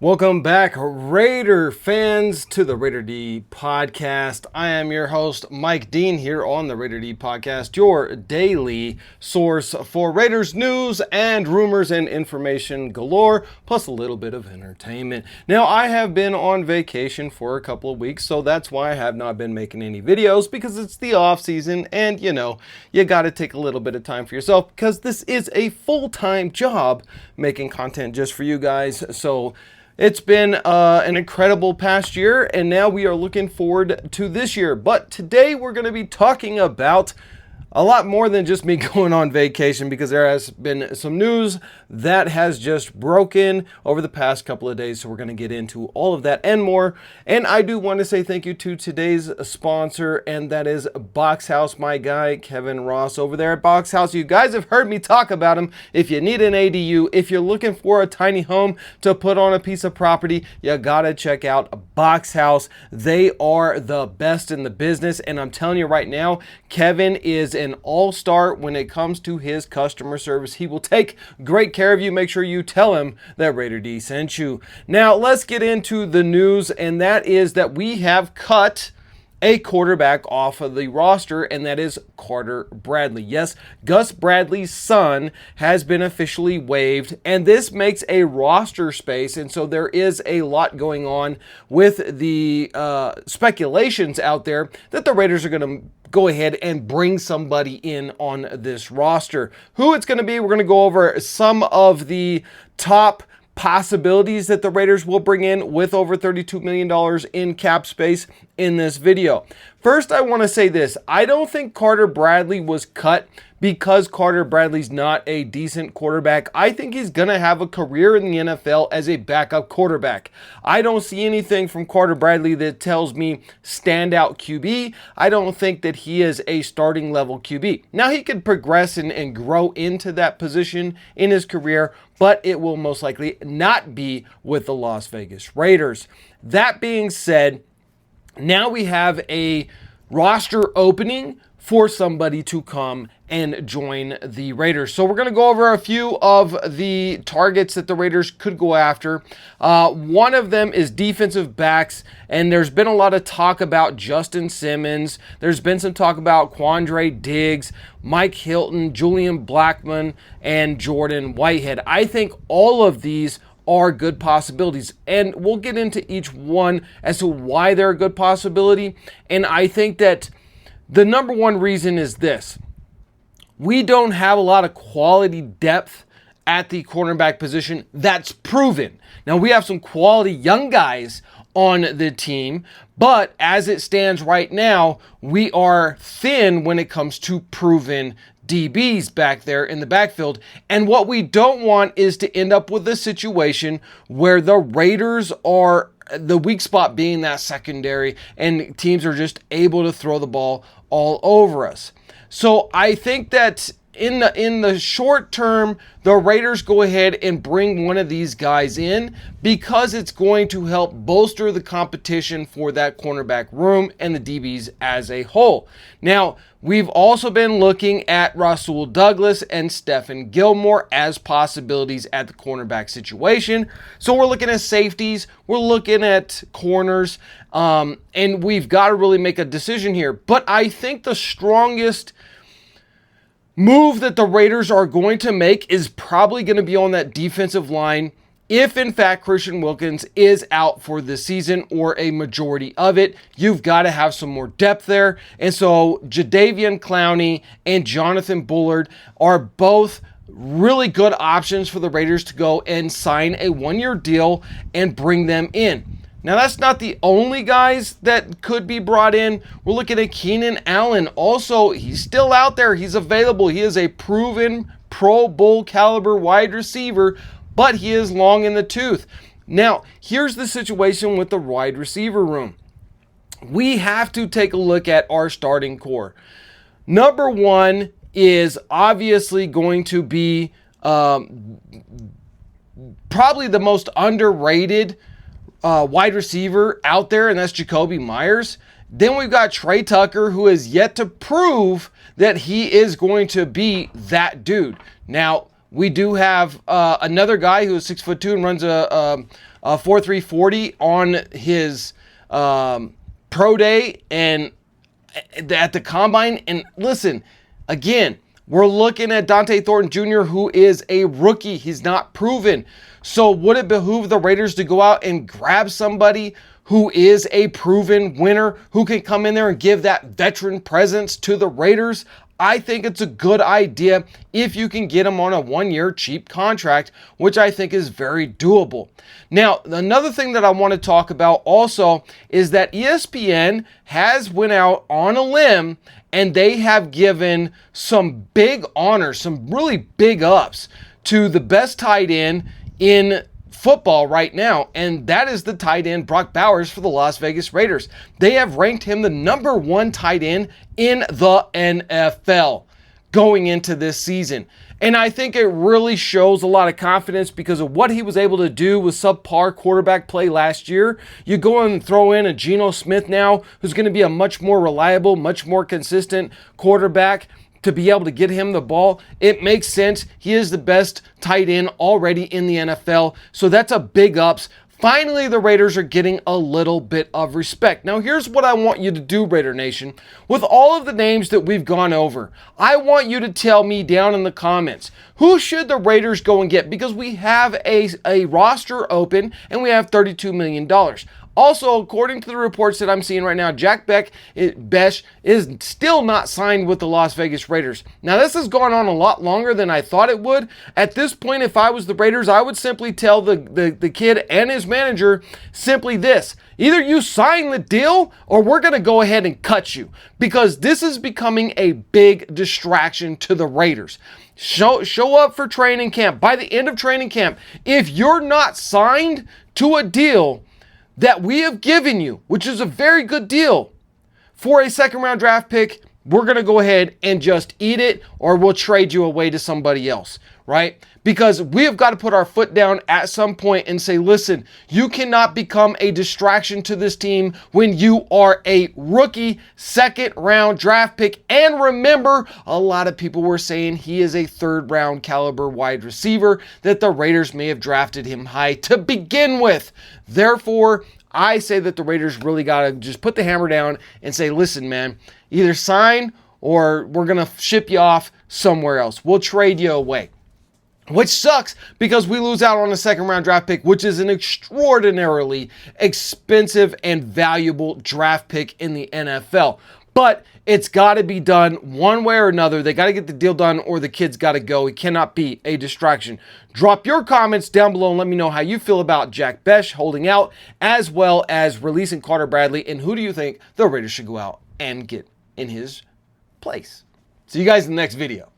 Welcome back, Raider fans, to the Raider D podcast. I am your host, Mike Dean, here on the Raider D podcast, your daily source for Raiders news and rumors and information galore, plus a little bit of entertainment. Now, I have been on vacation for a couple of weeks, so that's why I have not been making any videos, because it's the off season, and you got to take a little bit of time for yourself, because this is a full-time job making content just for you guys. So it's been an incredible past year, and now we are looking forward to this year. But today we're going to be talking about a lot more than just me going on vacation, because there has been some news that has just broken over the past couple of days. So we're going to get into all of that and more. And I do want to say thank you to today's sponsor, and that is Box House, my guy, Kevin Ross over there at Box House. You guys have heard me talk about him. If you need an ADU, if you're looking for a tiny home to put on a piece of property, you got to check out Box House. They are the best in the business. And I'm telling you right now, Kevin is an all-star when it comes to his customer service. He will take great care of you. Make sure you tell him that Raider D sent you. Now, let's get into the news, and that is that we have cut a quarterback off of the roster, and that is Carter Bradley. Yes, Gus Bradley's son has been officially waived, and this makes a roster space, and so there is a lot going on with the speculations out there that the Raiders are going to go ahead and bring somebody in on this roster. Who it's going to be, we're going to go over some of the top possibilities that the Raiders will bring in with over $32 million in cap space in this video. First, I want to say this. I don't think Carter Bradley was cut because Carter Bradley's not a decent quarterback. I think he's going to have a career in the NFL as a backup quarterback. I don't see anything from Carter Bradley that tells me standout QB. I don't think that he is a starting level QB. Now, he could progress and grow into that position in his career, but it will most likely not be with the Las Vegas Raiders. That being said, now we have a roster opening for somebody to come and join the Raiders. So we're going to go over a few of the targets that the Raiders could go after. One of them is defensive backs, and there's been a lot of talk about Justin Simmons. There's been some talk about Quandre Diggs, Mike Hilton, Julian Blackmon, and Jordan Whitehead. I think all of these are good possibilities, and we'll get into each one as to why they're a good possibility. And I think that the number one reason is this: we don't have a lot of quality depth at the cornerback position that's proven. Now, we have some quality young guys on the team, but as it stands right now, we are thin when it comes to proven DBs back there in the backfield. And what we don't want is to end up with a situation where the Raiders are the weak spot being that secondary, and teams are just able to throw the ball all over us. So I think that in the short term, the Raiders go ahead and bring one of these guys in, because it's going to help bolster the competition for that cornerback room and the DBs as a whole. Now, we've also been looking at Rasul Douglas and Stephen Gilmore as possibilities at the cornerback situation. So we're looking at safeties, we're looking at corners, and we've got to really make a decision here. But I think the strongest move that the Raiders are going to make is probably going to be on that defensive line, if in fact Christian Wilkins is out for the season or a majority of it. You've got to have some more depth there. And so Jadeveon Clowney and Jonathan Bullard are both really good options for the Raiders to go and sign a one-year deal and bring them in. Now, that's not the only guys that could be brought in. We're looking at Keenan Allen. Also, he's still out there. He's available. He is a proven Pro Bowl caliber wide receiver, but he is long in the tooth. Now, here's the situation with the wide receiver room. We have to take a look at our starting core. Number one is obviously going to be probably the most underrated wide receiver out there, and that's Jacoby Myers. Then we've got Trey Tucker, who has yet to prove that he is going to be that dude. Now, we do have another guy who is 6'2" and runs a 4.340 on his pro day and at the combine. And listen, again, we're looking at Dante Thornton Jr., who is a rookie. He's not proven. So would it behoove the Raiders to go out and grab somebody who is a proven winner, who can come in there and give that veteran presence to the Raiders? I think it's a good idea if you can get him on a 1-year cheap contract, which I think is very doable. Now, another thing that I want to talk about also is that ESPN has went out on a limb and they have given some big honors, some really big ups to the best tight end in football right now, and that is the tight end Brock Bowers for the Las Vegas Raiders. They have ranked him the number 1 tight end in the NFL going into this season. And I think it really shows a lot of confidence because of what he was able to do with subpar quarterback play last year. You go and throw in a Geno Smith now, who's going to be a much more reliable, much more consistent quarterback to be able to get him the ball. It makes sense. He is the best tight end already in the NFL. So that's a big ups. Finally, the Raiders are getting a little bit of respect. Now, here's what I want you to do, Raider Nation. With all of the names that we've gone over, I want you to tell me down in the comments, who should the Raiders go and get? Because we have a roster open and we have $32 million. Also, according to the reports that I'm seeing right now, Jack Besh is still not signed with the Las Vegas Raiders. Now, this has gone on a lot longer than I thought it would. At this point, if I was the Raiders, I would simply tell the kid and his manager simply this: either you sign the deal or we're going to go ahead and cut you, because this is becoming a big distraction to the Raiders. Show up for training camp. By the end of training camp, if you're not signed to a deal that we have given you, which is a very good deal for a 2nd-round draft pick, we're going to go ahead and just eat it, or we'll trade you away to somebody else, right? Because we have got to put our foot down at some point and say, listen, you cannot become a distraction to this team when you are a rookie 2nd-round draft pick. And remember, a lot of people were saying he is a 3rd-round caliber wide receiver, that the Raiders may have drafted him high to begin with. Therefore, I say that the Raiders really got to just put the hammer down and say, listen, man, either sign or we're going to ship you off somewhere else. We'll trade you away. Which sucks because we lose out on a 2nd-round draft pick, which is an extraordinarily expensive and valuable draft pick in the NFL. But it's got to be done one way or another. They got to get the deal done or the kid's got to go. He cannot be a distraction. Drop your comments down below and let me know how you feel about Jack Besh holding out, as well as releasing Carter Bradley, and who do you think the Raiders should go out and get in his place. See you guys in the next video.